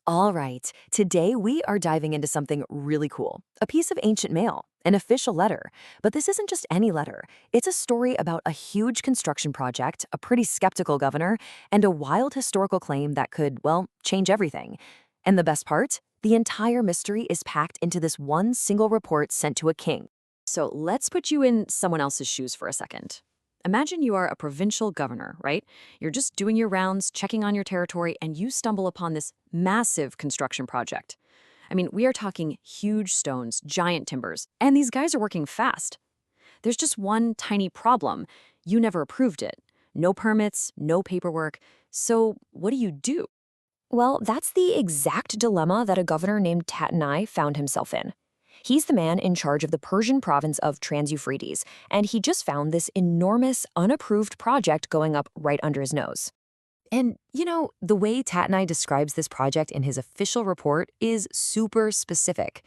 All right, today we are diving into something really cool, a piece of ancient mail, an official letter. But this isn't just any letter. It's a story about a huge construction project, a pretty skeptical governor, and a wild historical claim that could, well, change everything. And the best part? The entire mystery is packed into this one single report sent to a king. So let's put you in someone else's shoes for a second. Imagine you are a provincial governor, right? You're just doing your rounds, checking on your territory, and you stumble upon this massive construction project. I mean, we are talking huge stones, giant timbers, and these guys are working fast. There's just one tiny problem. You never approved it. No permits, no paperwork. So what do you do? Well, that's the exact dilemma that a governor named Tatanai found himself in. He's the man in charge of the Persian province of Trans-Euphrates, and he just found this enormous, unapproved project going up right under his nose. And, the way Tatanai describes this project in his official report is super specific.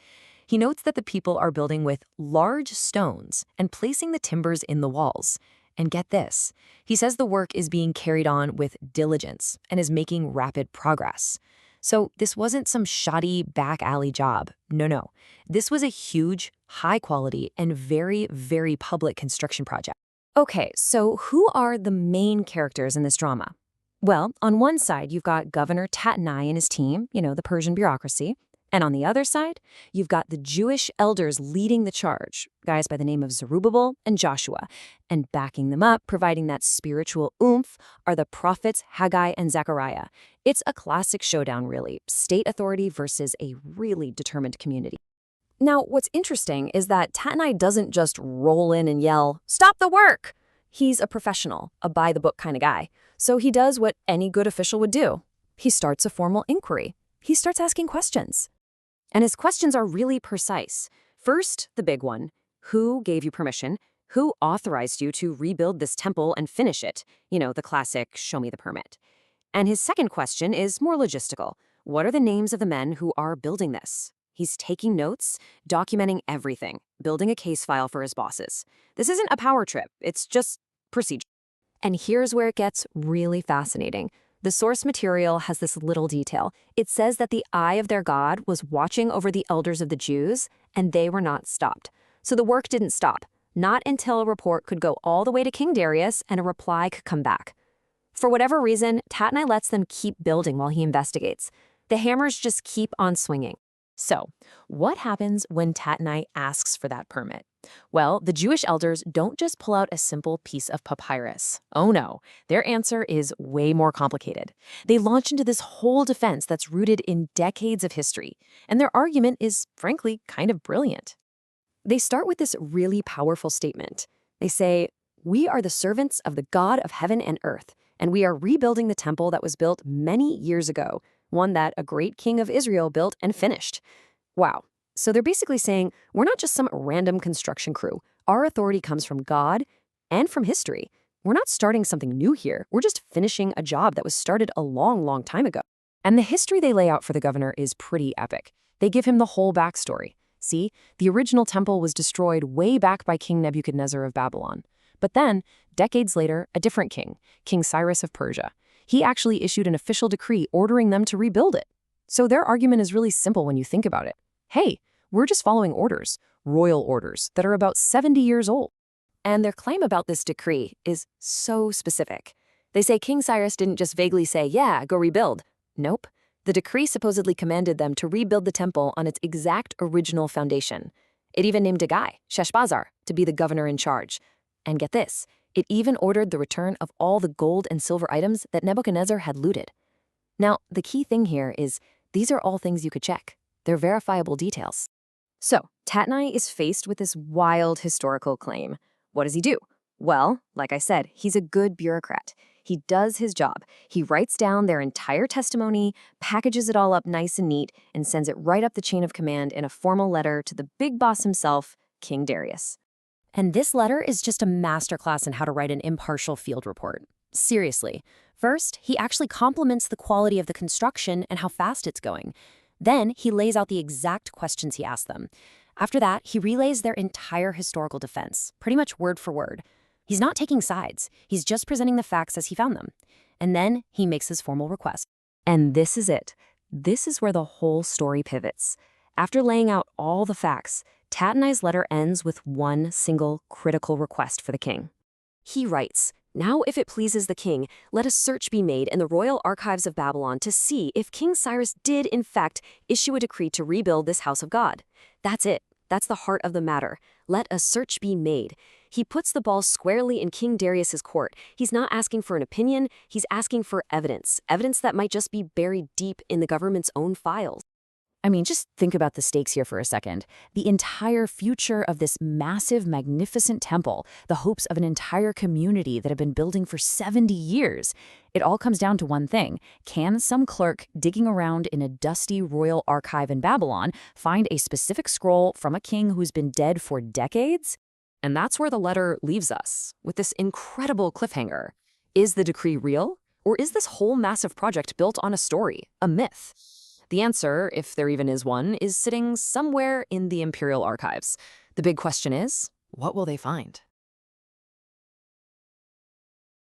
He notes that the people are building with large stones and placing the timbers in the walls. And get this, he says the work is being carried on with diligence and is making rapid progress. So this wasn't some shoddy back alley job. No. This was a huge, high quality, and very, very public construction project. Okay, so who are the main characters in this drama? Well, on one side, you've got Governor Tatanai and his team, the Persian bureaucracy. And on the other side, you've got the Jewish elders leading the charge, guys by the name of Zerubbabel and Joshua. And backing them up, providing that spiritual oomph, are the prophets Haggai and Zechariah. It's a classic showdown, really, state authority versus a really determined community. Now, what's interesting is that Tatanai doesn't just roll in and yell, "Stop the work!" He's a professional, a by-the-book kind of guy. So he does what any good official would do. He starts a formal inquiry. He starts asking questions. And his questions are really precise. First, the big one. Who gave you permission? Who authorized you to rebuild this temple and finish it? The classic, show me the permit. And his second question is more logistical. What are the names of the men who are building this? He's taking notes, documenting everything, building a case file for his bosses. This isn't a power trip. It's just procedure. And here's where it gets really fascinating. The source material has this little detail. It says that the eye of their God was watching over the elders of the Jews, and they were not stopped. So the work didn't stop, not until a report could go all the way to King Darius and a reply could come back. For whatever reason, Tatanai lets them keep building while he investigates. The hammers just keep on swinging. So, what happens when Tatanai asks for that permit? Well, the Jewish elders don't just pull out a simple piece of papyrus. Oh no, their answer is way more complicated. They launch into this whole defense that's rooted in decades of history, and their argument is, frankly, kind of brilliant. They start with this really powerful statement. They say, "We are the servants of the God of heaven and earth, and we are rebuilding the temple that was built many years ago, one that a great king of Israel built and finished." Wow. So they're basically saying, we're not just some random construction crew. Our authority comes from God and from history. We're not starting something new here. We're just finishing a job that was started a long, long time ago. And the history they lay out for the governor is pretty epic. They give him the whole backstory. See, the original temple was destroyed way back by King Nebuchadnezzar of Babylon. But then, decades later, a different king, King Cyrus of Persia, he actually issued an official decree ordering them to rebuild it. So their argument is really simple when you think about it. Hey, we're just following orders, royal orders, that are about 70 years old. And their claim about this decree is so specific. They say King Cyrus didn't just vaguely say, yeah, go rebuild. Nope. The decree supposedly commanded them to rebuild the temple on its exact original foundation. It even named a guy, Sheshbazzar, to be the governor in charge. And get this, it even ordered the return of all the gold and silver items that Nebuchadnezzar had looted. Now, the key thing here is these are all things you could check. They're verifiable details. So, Tatanai is faced with this wild historical claim. What does he do? Well, like I said, he's a good bureaucrat. He does his job. He writes down their entire testimony, packages it all up nice and neat, and sends it right up the chain of command in a formal letter to the big boss himself, King Darius. And this letter is just a masterclass in how to write an impartial field report. Seriously. First, he actually compliments the quality of the construction and how fast it's going. Then, he lays out the exact questions he asked them. After that, he relays their entire historical defense, pretty much word for word. He's not taking sides. He's just presenting the facts as he found them. And then, he makes his formal request. And this is it. This is where the whole story pivots. After laying out all the facts, Tatanai's letter ends with one single critical request for the king. He writes, "Now if it pleases the king, let a search be made in the royal archives of Babylon to see if King Cyrus did in fact issue a decree to rebuild this house of God." That's it. That's the heart of the matter. Let a search be made. He puts the ball squarely in King Darius's court. He's not asking for an opinion, he's asking for evidence. Evidence that might just be buried deep in the government's own files. I mean, just think about the stakes here for a second. The entire future of this massive, magnificent temple, the hopes of an entire community that have been building for 70 years. It all comes down to one thing. Can some clerk digging around in a dusty royal archive in Babylon find a specific scroll from a king who's been dead for decades? And that's where the letter leaves us, with this incredible cliffhanger. Is the decree real? Or is this whole massive project built on a story, a myth? The answer, if there even is one, is sitting somewhere in the imperial archives. The big question is, what will they find?